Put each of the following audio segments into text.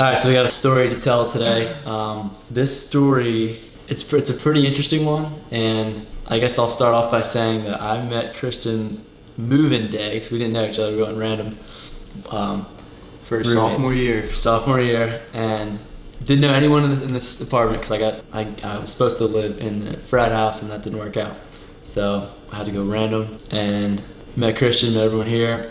All right, so we got a story to tell today. This story, it's a pretty interesting one, and I guess I'll start off by saying that I met Christian move-in day because we didn't know each other. We went random. For sophomore year, and didn't know anyone in this apartment because I was supposed to live in the frat house, and that didn't work out. So I had to go random and met Christian, met everyone here.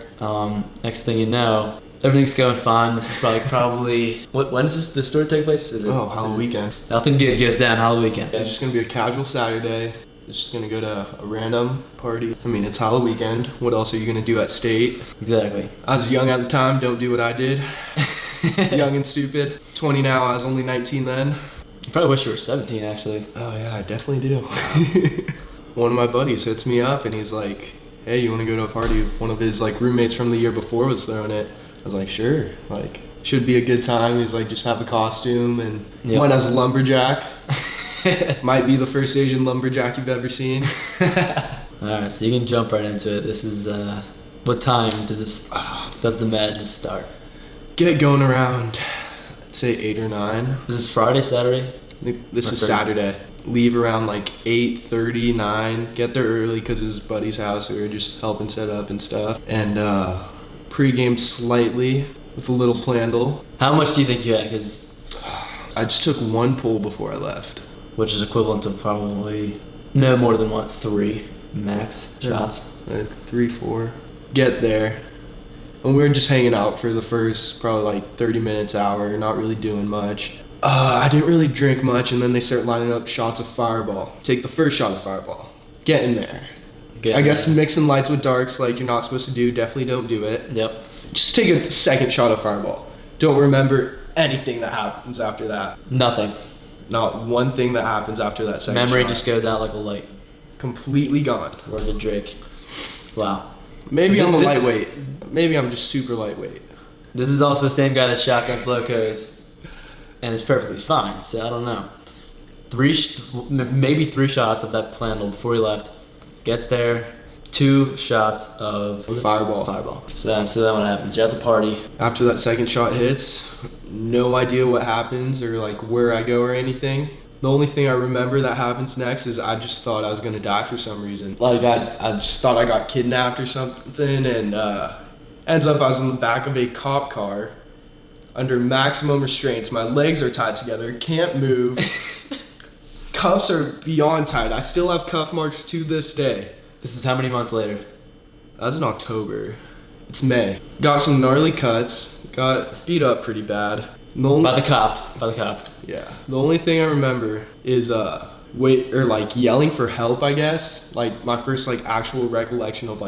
Next thing you know, everything's going fine. This is probably when does this story take place? Is it Halloween weekend. Nothing good goes down Halloween weekend. It's just gonna be a casual Saturday. It's just gonna go to a random party. I mean, it's Halloween weekend. What else are you gonna do at state? Exactly. I was young at the time. Don't do what I did. Young and stupid. 20 now. I was only 19 then. You probably wish you were 17 actually. Oh yeah, I definitely do. One of my buddies hits me up and he's like, "Hey, you want to go to a party?" One of his roommates from the year before was throwing it. I was like, "Sure." Should be a good time. He's like, "Just have a costume," and went as a lumberjack. Might be the first Asian lumberjack you've ever seen. Alright, so you can jump right into it. This is what time does the madness start? Get going around, I'd say 8 or 9. Is this Friday, Saturday? This is Thursday? Saturday. Leave around 8:30, 9. Get there early because it was buddy's house. We were just helping set up and stuff. And pre-game slightly with a little Plandle. How much do you think you had? Because I just took one pull before I left. Which is equivalent to probably no more than 3 max shots. 3, 4. Get there. And we were just hanging out for the first probably 30 minutes, hour, not really doing much. I didn't really drink much, and then they start lining up shots of Fireball. Take the first shot of Fireball. Get in there. I guess mixing lights with darks like you're not supposed to do, definitely don't do it. Yep. Just take a second shot of Fireball. Don't remember anything that happens after that. Nothing. Not one thing that happens after that second Memory shot. just goes out like a light. Completely gone. Word to Drake. Wow. Maybe I'm a lightweight. Maybe I'm just super lightweight. This is also the same guy that shotguns locos, and is perfectly fine. So I don't know. Maybe 3 shots of that Plandle before he left. Gets there, 2 shots of Fireball. So then what happens? You're at the party. After that second shot hits, no idea what happens or where I go or anything. The only thing I remember that happens next is I just thought I was gonna die for some reason. I just thought I got kidnapped or something, and ends up I was in the back of a cop car under maximum restraints. My legs are tied together, can't move. Cuffs are beyond tight. I still have cuff marks to this day. This is how many months later? That was in October. It's May. Got some gnarly cuts. Got beat up pretty bad. By the cop. Yeah. The only thing I remember is yelling for help, I guess. My first actual recollection of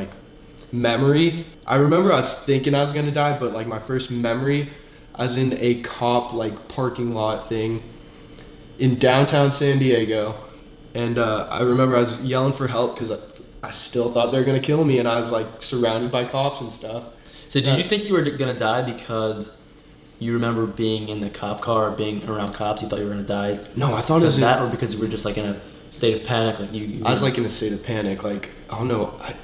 memory. I remember I was thinking I was gonna die, but my first memory I was in a cop parking lot thing in downtown San Diego, and I remember I was yelling for help because I still thought they were gonna kill me, and I was surrounded by cops and stuff. So did you think you were gonna die because you remember being in the cop car or being around cops? You thought you were gonna die? No, I thought it was that, or because you were just in a state of panic? I was in a state of panic. I don't know. I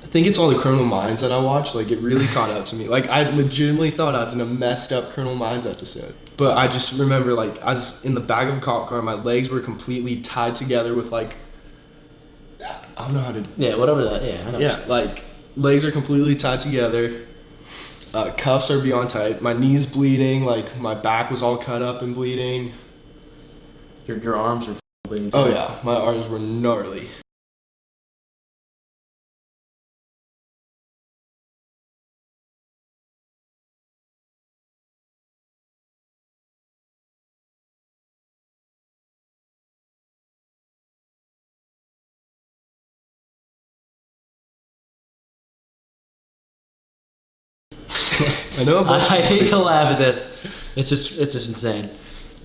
think it's all the Criminal Minds that I watched. It really caught up to me. I legitimately thought I was in a messed up Criminal Minds episode. But I just remember I was in the back of a cop car. My legs were completely tied together with I don't know how to. Yeah, whatever that. Yeah, I know. Yeah, legs are completely tied together. Cuffs are beyond tight. My knees bleeding. My back was all cut up and bleeding. Your arms were bleeding too. Oh yeah, my arms were gnarly. I know. I hate to laugh at this. It's just insane.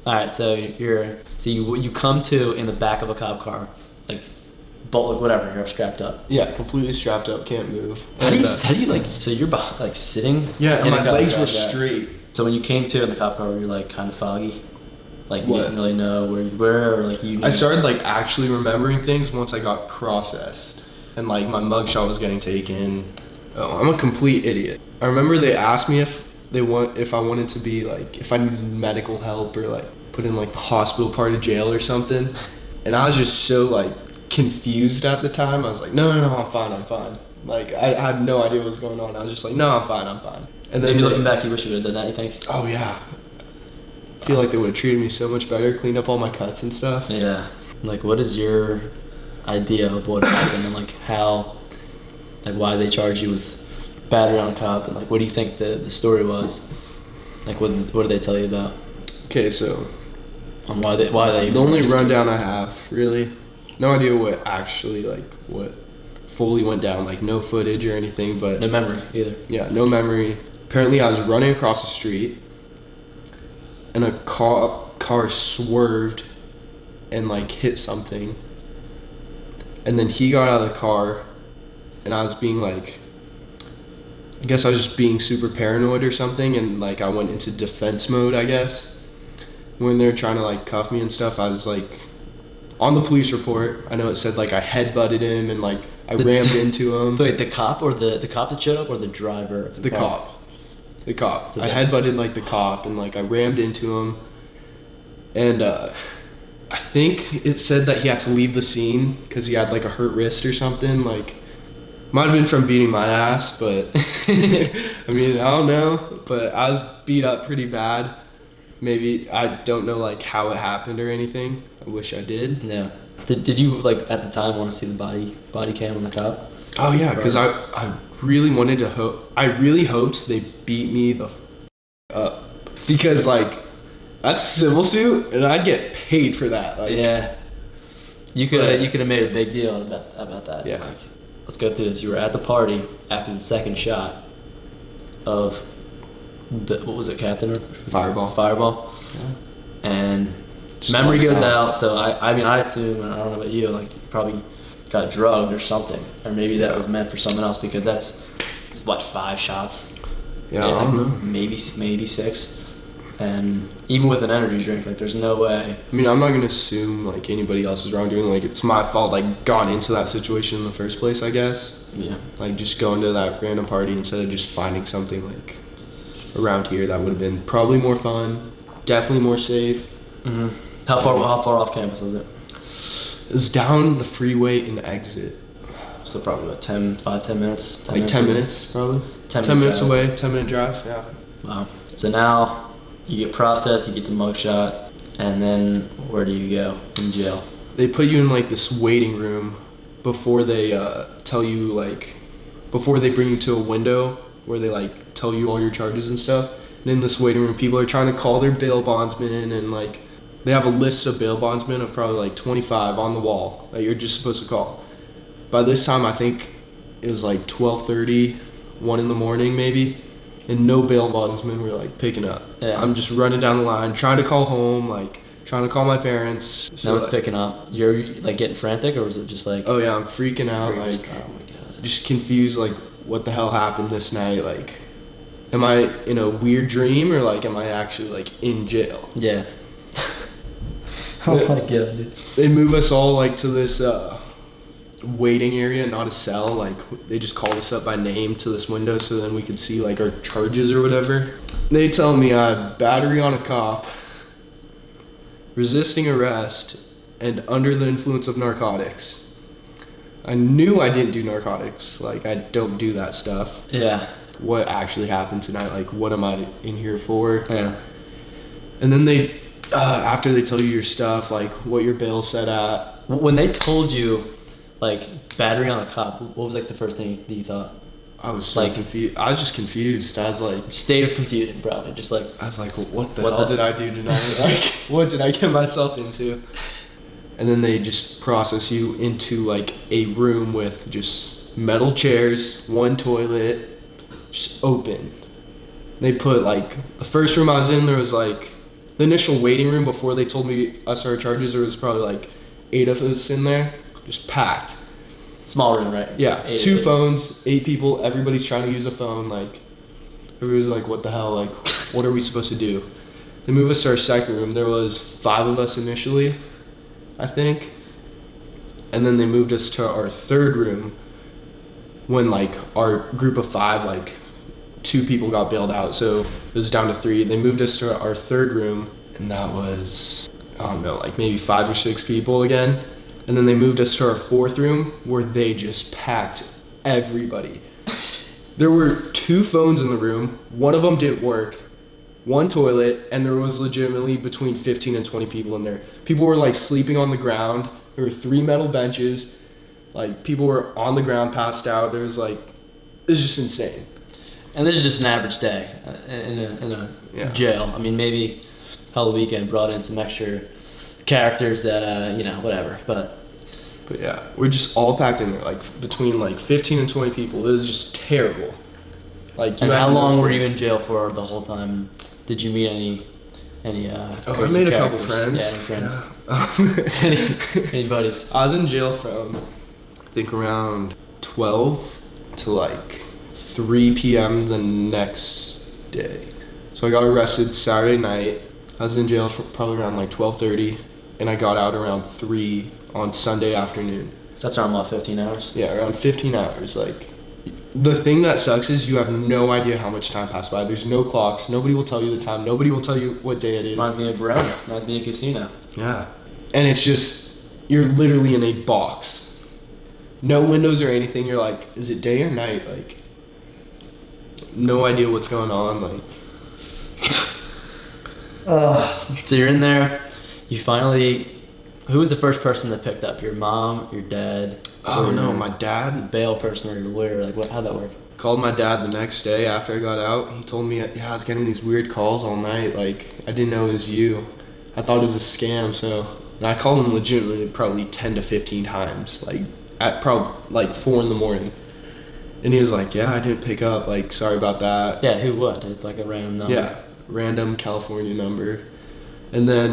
All right, so you come to in the back of a cop car, whatever, you're strapped up. Yeah, completely strapped up, can't move. How do you so you're sitting? Yeah, and my legs were straight. straight. So when you came to in the cop car, were you kind of foggy? You What? didn't really know where you were, or you knew? I started actually remembering things once I got processed, and my mugshot was getting taken. Oh, I'm a complete idiot. I remember they asked me if if I wanted to be like, if I needed medical help or like put in like the hospital part of jail or something. And I was just so like confused at the time. I was like, no, I'm fine. Like I had no idea what was going on. I was just like, no, I'm fine. And then Maybe looking back, you wish you would have done that, you think? oh yeah, I feel like they would have treated me so much better, cleaned up all my cuts and stuff. Yeah. Like, what is your idea of what happened and like how, like why they charge you with battery on a cop and like what do you think the story was? Like what did they tell you about? Okay, so On why they the only rundown I have, really, no idea what actually like what fully went down, like no footage or anything, but no memory either. yeah, no memory. Apparently, I was running across the street, and a car swerved and like hit something, and then he got out of the car, and I was being like, I guess I was just being super paranoid or something, and like I went into defense mode, I guess. When they're trying to like cuff me and stuff, I was like, on the police report, I know it said like I headbutted him and like I rammed into him. Wait, the cop or the cop that showed up or the driver? Of The car? cop. The cop. So I that's- headbutted like the cop and like I rammed into him. And I think it said that he had to leave the scene because he had like a hurt wrist or something. Like, might have been from beating my ass, but I mean, I don't know. But I was beat up pretty bad. Maybe, I don't know like how it happened or anything. I wish I did. Yeah. Did you like at the time want to see the body cam on the cop? Oh yeah, because I really wanted to I really hoped they beat me the up because like that's a civil suit and I'd get paid for that. Like, Yeah. You could But- have made a big deal about that. Yeah. Like, let's go through this. You were at the party after the second shot of what was it, Captain or Fireball. Fireball. Yeah. And Just memory lights goes out. out. So I mean I assume, and I don't know about you, like you probably got drugged or something, or maybe that Yeah. was meant for someone else because that's what 5 shots. Yeah, I don't know. Maybe 6. And even with an energy drink, like there's no way. I mean, I'm not gonna assume like anybody else is wrongdoing. Like it's my fault. Like got into that situation in the first place. I guess. Yeah. Like just going to that random party instead of just finding something like around here that would have been probably more fun, definitely more safe. Mm-hmm. How far off campus was it? It was down the freeway and exit. So probably about 10 minutes. Like 10 minutes, probably. 10 10 minutes drive. away, 10-minute drive, yeah. Wow. So now you get processed, you get the mugshot, and then where do you go in jail? They put you in like this waiting room before they tell you like, before they bring you to a window where they like tell you all your charges and stuff. And in this waiting room, people are trying to call their bail bondsman and like, they have a list of bail bondsmen of probably like 25 on the wall that you're just supposed to call. By this time, I think it was like 12:30, 1 in the morning maybe, and no bail bondsmen were like picking up. Yeah. I'm just running down the line, trying to call home, like trying to call my parents. No one's like, picking up. You're like getting frantic, or was it just like? oh yeah, I'm freaking out, you're like just, oh my god. just confused, like what the hell happened this night? Like, am I in a weird dream or like am I actually like in jail? Yeah. Oh my god, dude. They move us all like to this waiting area, not a cell. Like they just called us up by name to this window so then we could see like our charges or whatever. They tell me I had battery on a cop, resisting arrest, and under the influence of narcotics. I knew I didn't do narcotics. Like I don't do that stuff. Yeah. What actually happened tonight? Like what am I in here for? Yeah. And then they, after they tell you your stuff, like what your bail's set at. When they told you, like battery on a cop, what was like the first thing that you thought? I was so Like- confused. I was just confused. I was like, State of confusion, probably. Just like, what the What hell the- did I do tonight? Like, what did I get myself into? And then they just process you into like a room with just metal chairs, one toilet, just open. They put like, the first room I was in, there was like, the initial waiting room before they told me us our charges, there was probably like 8 of us in there, just packed. small room, right? Yeah, 8 2 8. phones, 8 people, everybody's trying to use a phone, like, everybody's like, what the hell, like, what are we supposed to do? They moved us to our second room, there was 5 of us initially, I think, and then they moved us to our third room when, like, our group of 5, like, 2 people got bailed out, so it was down to 3. They moved us to our 3rd room, and that was, I don't know, like maybe 5 or 6 people again. And then they moved us to our 4th room, where they just packed everybody. There were 2 phones in the room. One of them didn't work. 1 toilet, and there was legitimately between 15 and 20 people in there. People were like sleeping on the ground. There were 3 metal benches. Like, people were on the ground, passed out. There was like, it was just insane. And this is just an average day in a Yeah. jail. I mean, maybe Hell Weekend brought in some extra characters that, whatever. But yeah, we're just all packed in there, like between like 15 and 20 people. It was just terrible. Like, and had how no long were you space. in jail for the whole time? Did you meet any I crazy made a couple characters? friends. Yeah, any friends? Yeah. any buddies? I was in jail from, I think, around 12 to like 3 p.m. the next day. So I got arrested Saturday night. I was in jail for probably around like 12:30, and I got out around 3 on Sunday afternoon. So that's around, 15 hours? Yeah, around 15 hours. Like, the thing that sucks is you have no idea how much time passed by. There's no clocks. Nobody will tell you the time. Nobody will tell you what day it is. Reminds me of Verona. Reminds me of Casino. Yeah. And it's just, you're literally in a box. No windows or anything. You're like, is it day or night? Like, no idea what's going on. Like, So you're in there. You finally... Who was the first person that picked up? Your mom, your dad? oh or no, your my dad bail person or your lawyer? Like, how'd that work? called my dad the next day after I got out. He told me, yeah, I was getting these weird calls all night. Like, I didn't know it was you. I thought it was a scam, so... And I called him legitimately probably 10 to 15 times, like, at probably, like, 4 in the morning. And he was like, yeah, I didn't pick up, like, sorry about that. Yeah, who would? It's like a random number. Yeah, random California number. And then,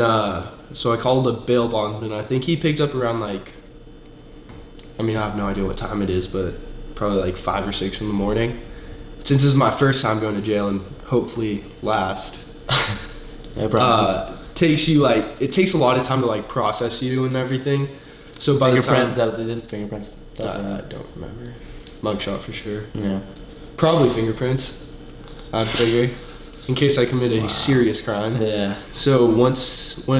so I called a bail bondsman. I think he picked up around, like, I mean, I have no idea what time it is, but probably like 5 or 6 in the morning. Since this is my first time going to jail and hopefully last, No problem. takes you, like, it takes a lot of time to, like, process you and everything. So by the time... Fingerprints, that they did fingerprints. Stuff like I that. don't remember. Mugshot for sure. Yeah. Probably fingerprints, I'd figure, in case I committed a serious crime. Yeah. So when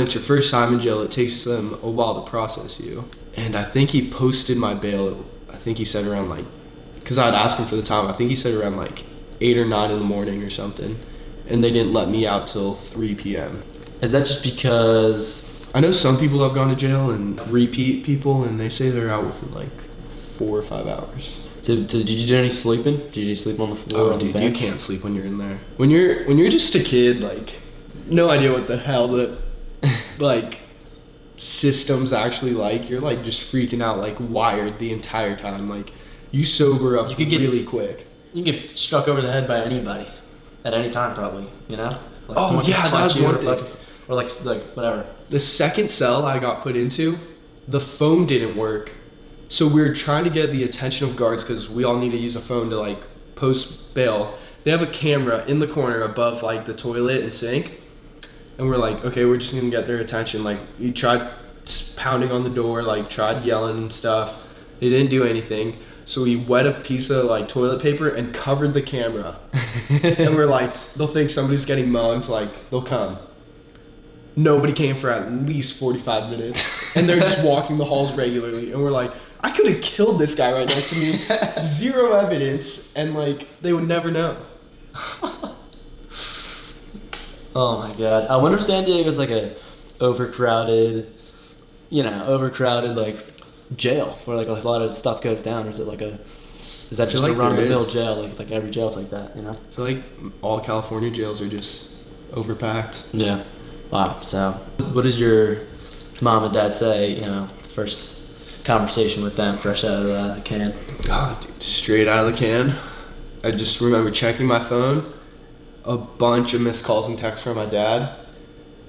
it's your first time in jail, it takes them a while to process you. And I think he posted my bail, I think he said around like, because I'd asked him for the time, I think he said around like 8 or 9 in the morning or something. And they didn't let me out till 3 p.m. Is that just because... I know some people have gone to jail and repeat people, and they say they're out within like 4 or 5 hours. So, did you do any sleeping? Did you sleep on the floor? Oh, on dude, the you bench? can't sleep when you're in there. When you're just a kid, like, no idea what the hell the, like, system's actually like. You're, like, just freaking out, like, wired the entire time. Like, you sober up You could get- really quick. You can get struck over the head by anybody at any time, probably. You know? Like Oh, someone can yeah, that punch was you one or thing. fucking- or like whatever. The second cell I got put into, the phone didn't work. So we were trying to get the attention of guards because we all need to use a phone to, like, post bail. They have a camera in the corner above, like, the toilet and sink. And we're like, okay, we're just gonna get their attention. Like, we tried pounding on the door, like, tried yelling and stuff. They didn't do anything. So we wet a piece of, like, toilet paper and covered the camera. And we're like, they'll think somebody's getting mugged, like, they'll come. Nobody came for at least 45 minutes. And they're just walking the halls regularly. And we're like, I could have killed this guy right next to me. 0 evidence. And, like, they would never know. Oh my god. I wonder if San Diego's like a overcrowded like jail where like a lot of stuff goes down, or is it like is that I feel just a like run of the there mill is. jail? Like every jail's like that, you know? I feel like all California jails are just overpacked. Yeah. Wow. So what did your mom and dad say, first conversation with them fresh out of the can? God, dude, straight out of the can. I just remember checking my phone, a bunch of missed calls and texts from my dad.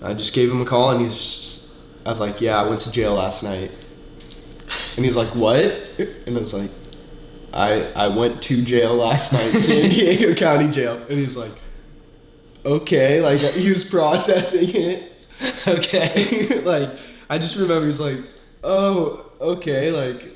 I just gave him a call, and I was like, yeah, I went to jail last night. And he's like, what? And I was like, I went to jail last night, San Diego County Jail. And he's like, okay, like, he was processing it. Okay. Like, I just remember he's like, oh, okay, like,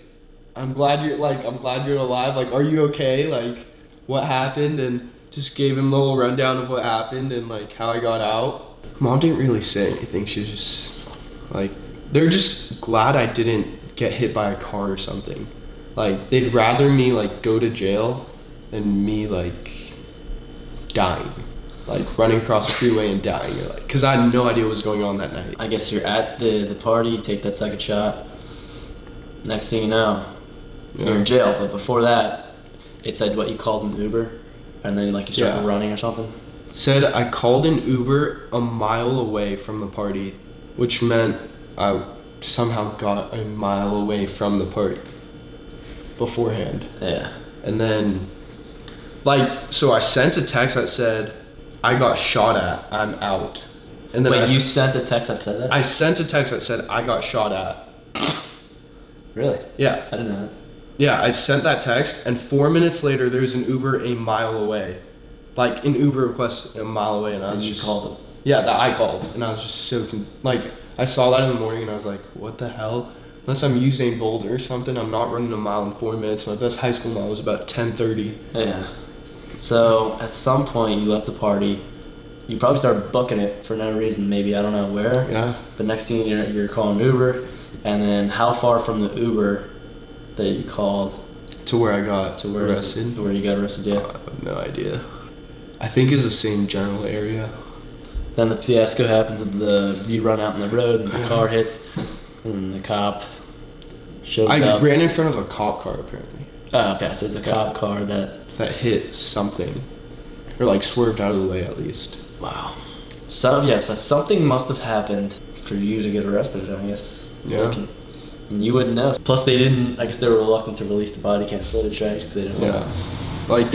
I'm glad you're alive. Like, are you okay? Like, what happened? And Just gave him the whole rundown of what happened and like how I got out. Mom didn't really say anything. She was just like, they're just glad I didn't get hit by a car or something. Like they'd rather me like go to jail than me like dying, like running across the freeway and dying. Like, cause I had no idea what was going on that night. I guess you're at the party, take that second shot. Next thing you know, you're in jail. But before that, it said what you called an Uber, and then like you started running or something. Said I called an Uber a mile away from the party, which meant I somehow got a mile away from the party beforehand. Yeah. And then, like, so I sent a text that said, I got shot at, I'm out. And then wait, you sent a text that said that? I sent a text that said, I got shot at. Really? Yeah. I didn't know that. Yeah, I sent that text, and 4 minutes later, there's an Uber a mile away. Like, an Uber request a mile away, and I was And you just... called it. Yeah, that I called, and I was just so... Like, I saw that in the morning, and I was like, what the hell? Unless I'm Usain Bolt or something, I'm not running a mile in 4 minutes. My best high school mile was about 10:30. Yeah. So, at some point, you left the party. You probably started booking it for no reason, maybe, I don't know where. Yeah. But next thing you're calling Uber, and then how far from the Uber that you called To where I got to where arrested? to where you got arrested? I Yeah. have no idea. I think it's the same general area. Then the fiasco happens of you run out in the road and the Yeah. car hits, and the cop shows I up. ran in front of a cop car, apparently. Oh, okay. So it's a cop car that. That hit something. Or, like, swerved out of the way, at least. Wow. So yes, something must have happened for you to get arrested. I guess. Yeah. Like, and you wouldn't know. Plus, they didn't. I guess they were reluctant to release the body cam footage, right? Because they didn't. Yeah. Like,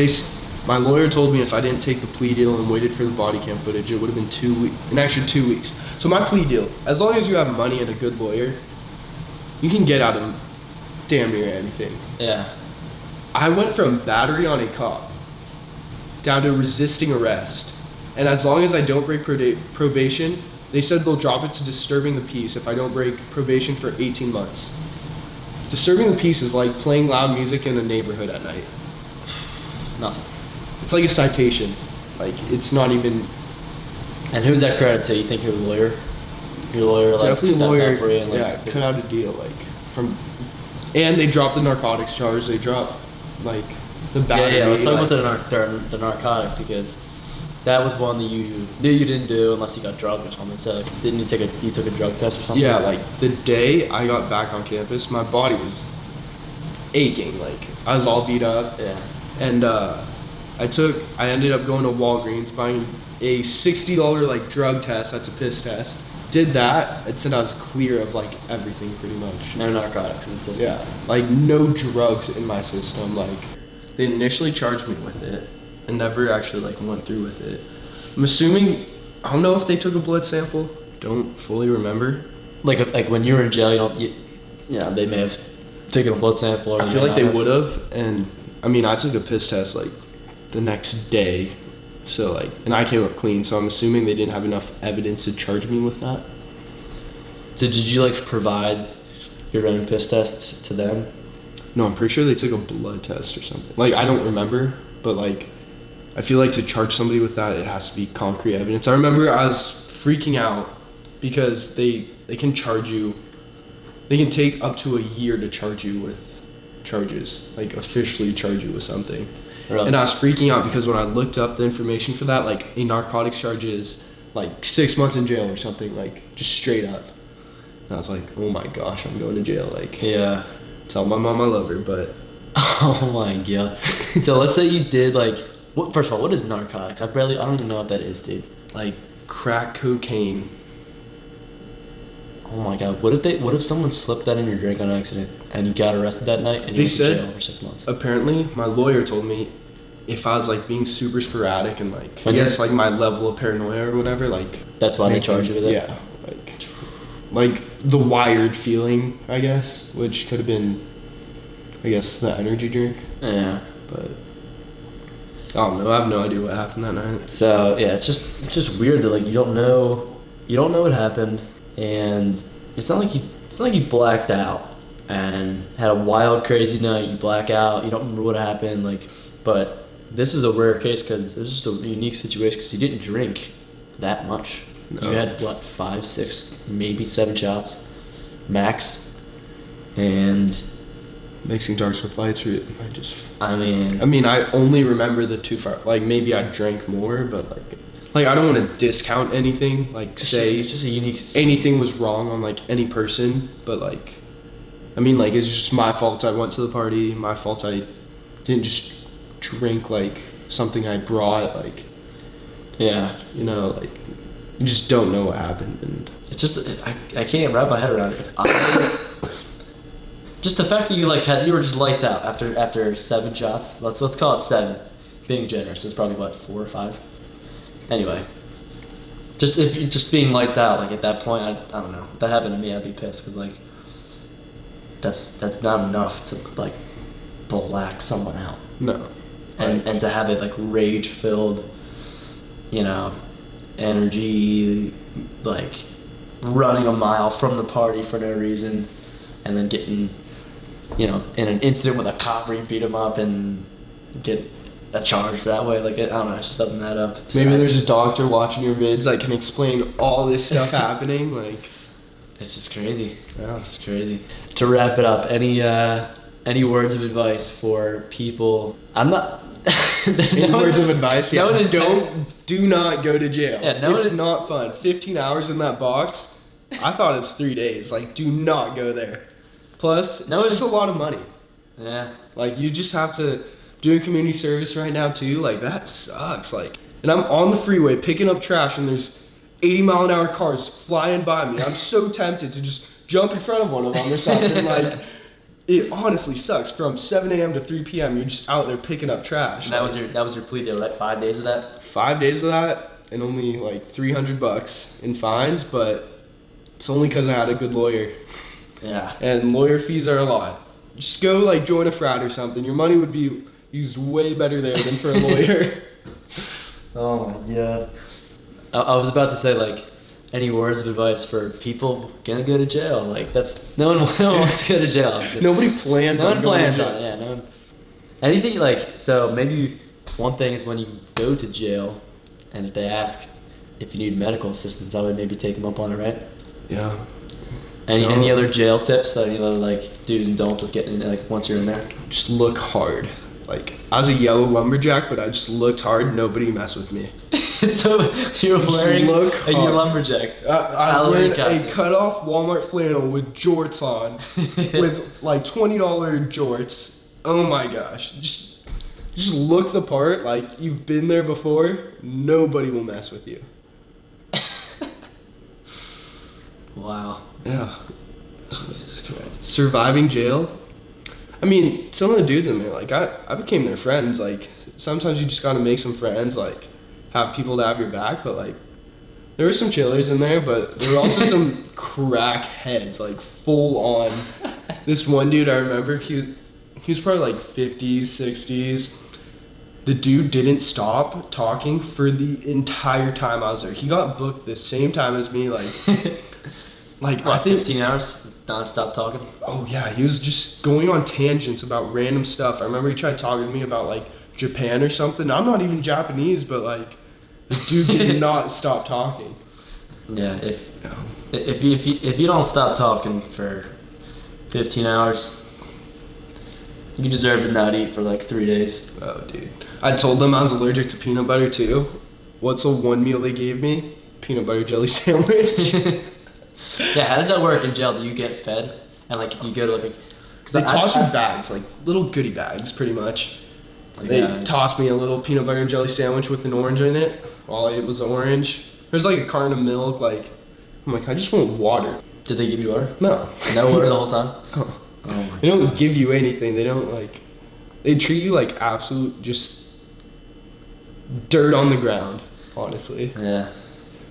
my lawyer told me if I didn't take the plea deal and waited for the body cam footage, it would have been 2 weeks, an extra 2 weeks. So my plea deal, as long as you have money and a good lawyer, you can get out of damn near anything. Yeah. I went from battery on a cop down to resisting arrest. And as long as I don't break probation, they said they'll drop it to disturbing the peace if I don't break probation for 18 months. Disturbing the peace is like playing loud music in a neighborhood at night. Nothing. It's like a citation. Like, it's not even... And who's that credit to? You think your lawyer? Your lawyer, like, Definitely stepped lawyer, up for you and, like, yeah, cut out a deal, like, from... And they dropped the narcotics charge, they dropped, like, the battery. Yeah, let's talk like, about the narcotics, because that was one that you knew you didn't do unless you got drugged or something. So didn't you took a drug test or something? Yeah, like, the day I got back on campus, my body was aching, like, I was all beat up. Yeah. And I ended up going to Walgreens, buying a $60 like drug test. That's a piss test. Did that. It said I was clear of like everything pretty much. No narcotics in the system. Yeah, like no drugs in my system. Like they initially charged me with it and never actually like went through with it. I'm assuming, I don't know if they took a blood sample. Don't fully remember. Like when you were in jail, they may have taken a blood sample. Or I feel like they would have. And I mean, I took a piss test like the next day. So like, and I came up clean, so I'm assuming they didn't have enough evidence to charge me with that. So did you like provide your own piss test to them? No, I'm pretty sure they took a blood test or something. Like, I don't remember, but like, I feel like to charge somebody with that, it has to be concrete evidence. I remember I was freaking out because they can charge you, they can take up to a year to charge you with charges, like officially charge you with something. Really? And I was freaking out because when I looked up the information for that, like a narcotics charge is like 6 months in jail or something, like just straight up. And I was like, oh my gosh, I'm going to jail. Like, Yeah. tell my mom I love her, but Oh my god. So let's say you did like, first of all, what is narcotics? I don't even know what that is, dude. like crack cocaine. Oh my god. What if someone slipped that in your drink on accident and you got arrested that night and you They went to said- jail for 6 months? Apparently, my lawyer told me if I was like being super sporadic and like, I When guess you're- like my level of paranoia or whatever, like. That's why they make charge them- you with it? Yeah, like the wired feeling, I guess, which could have been, I guess, the energy drink, Yeah. but I don't know. I have no idea what happened that night. So yeah, it's just weird that like you don't know what happened, and it's not like you blacked out and had a wild crazy night. You black out, you don't remember what happened, like, but this is a rare case because it was just a unique situation because he didn't drink that much. No. You had what, 5, 6, maybe 7 shots max, and Mixing darks with lights. I mean, I only remember the too far. Like maybe I drank more, but like I don't want to discount anything. Like say it's just a unique. anything was wrong on like any person, but like, I mean, like it's just my fault. I went to the party. My fault. I didn't just drink like something I brought. Like, Yeah, you know, like you just don't know what happened. And it's just I can't wrap my head around it. Just the fact that you were just lights out after 7 shots. Let's call it 7, being generous. It's probably what, 4 or 5. Anyway, just if you just being lights out, like at that point, I don't know. If that happened to me, I'd be pissed because like that's not enough to like black someone out. no, And to have it like rage filled, you know, energy, like running a mile from the party for no reason, and then getting, you know, in an incident with a cop where you beat him up and get a charge for that way. Like, I don't know, it just doesn't add up. maybe there's a doctor watching your vids that can explain all this stuff happening. Like, It's just crazy. yeah. It's just crazy. To wrap it up, any words of advice for people? I'm not. Any words of advice? Yeah, no do not go to jail. Yeah, no it's one- not fun. 15 hours in that box. I thought it's 3 days. Like, do not go there. Plus, No it's one- just a lot of money. Yeah. Like, you just have to do community service right now too. Like, that sucks. Like, and I'm on the freeway picking up trash, and there's 80-mile-an-hour cars flying by me. I'm so tempted to just jump in front of one of them or something. Like, it honestly sucks. From 7 a.m. to 3 p.m., you're just out there picking up trash. And that was your plea deal, right? 5 days of that. 5 days of that, and only like $300 in fines, but it's only because I had a good lawyer. Yeah. And lawyer fees are a lot. Just go like join a frat or something. Your money would be used way better there than for a lawyer. Oh my god. I was about to say like any words of advice for people gonna go to jail. Like that's no one wants to go to jail. Obviously. Nobody plans No on one going plans to on jail. it. Yeah, no one. Anything like so maybe one thing is when you go to jail, and if they ask if you need medical assistance, I would maybe take them up on it, right? Yeah. Any other jail tips? Any other like do's and don'ts of getting in, like once you're in there? Just look hard. Like, I was a yellow lumberjack, but I just looked hard. Nobody messed with me. So you're Just wearing look a hard. lumberjack. I was wearing Halloween a costume. cut-off Walmart flannel with jorts on, with like $20 jorts. Oh my gosh! Just look the part. Like you've been there before. Nobody will mess with you. Wow. Yeah. Jesus Christ. Surviving jail. I mean, some of the dudes in there, like I became their friends. Like sometimes you just gotta make some friends. Like have people to have your back. But like there were some chillers in there, but there were also some crack heads, like full on. This one dude I remember, he was probably like 50s, 60s. The dude didn't stop talking for the entire time I was there. He got booked the same time as me, like I What, think 15 hours? Non-stop talking? oh yeah, he was just going on tangents about random stuff. I remember he tried talking to me about like Japan or something. I'm not even Japanese, but like the dude did not stop talking. Yeah, if you don't stop talking for 15 hours, you deserve to not eat for like 3 days. Oh dude. I told them I was allergic to peanut butter too. What's the one meal they gave me? Peanut butter jelly sandwich. Yeah, how does that work in jail? Do you get fed? And like you go to like a... They toss you bags, like little goodie bags pretty much. They tossed me a little peanut butter and jelly sandwich with an orange in it. All I ate was orange. There's like a carton of milk, like I'm like, I just want water. Did they give you water? No. No water the whole time? Oh. Oh my They don't give you anything. They don't like. They treat you like absolute just dirt on the ground. Honestly, Yeah.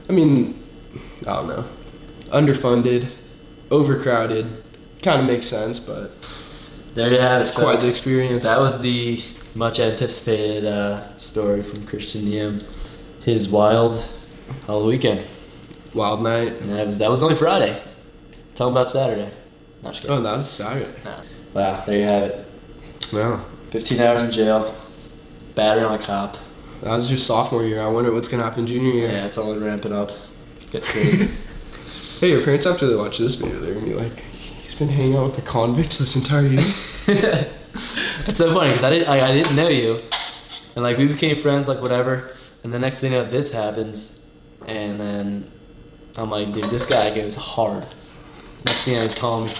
I mean, I don't know. Underfunded, overcrowded, kind of makes sense, but There you have it, it's quite folks. the experience. That was the much anticipated story from Christian Niem. His wild Halloween weekend. Wild night. And that was only Friday. Tell them about Saturday. No, just kidding. Oh, that was Saturday. No. Wow, there you have it. Wow. 15 hours in jail. battery on a cop. That was just sophomore year. I wonder what's gonna happen junior year. Yeah, it's only ramping up. Get crazy. Hey, your parents, after they watch this video, they're gonna be like, he's been hanging out with the convicts this entire year. It's so funny because I didn't know you, and like we became friends, like whatever. And the next thing you know, this happens, and then I'm like, dude, this guy goes hard. Next thing you know, he's calling me.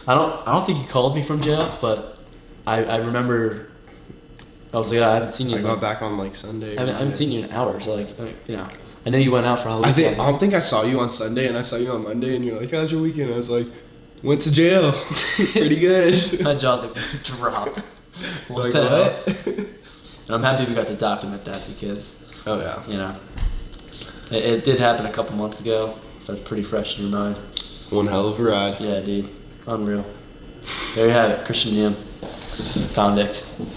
I don't think he called me from jail, but I remember. I was like, I haven't seen you. I got back on like Sunday. I haven't seen you in hours. So like, I know you went out for Halloween. I don't think I saw you on Sunday, and I saw you on Monday, and you're like, how's your weekend? I was like, went to jail. Pretty good. My jaw's like dropped. What Like, the hell? what? And I'm happy we got to document that because, Oh, yeah. it did happen a couple months ago, so that's pretty fresh in your mind. One hell of a ride. Yeah, dude. Unreal. There you have it. Christian Yim. Convict.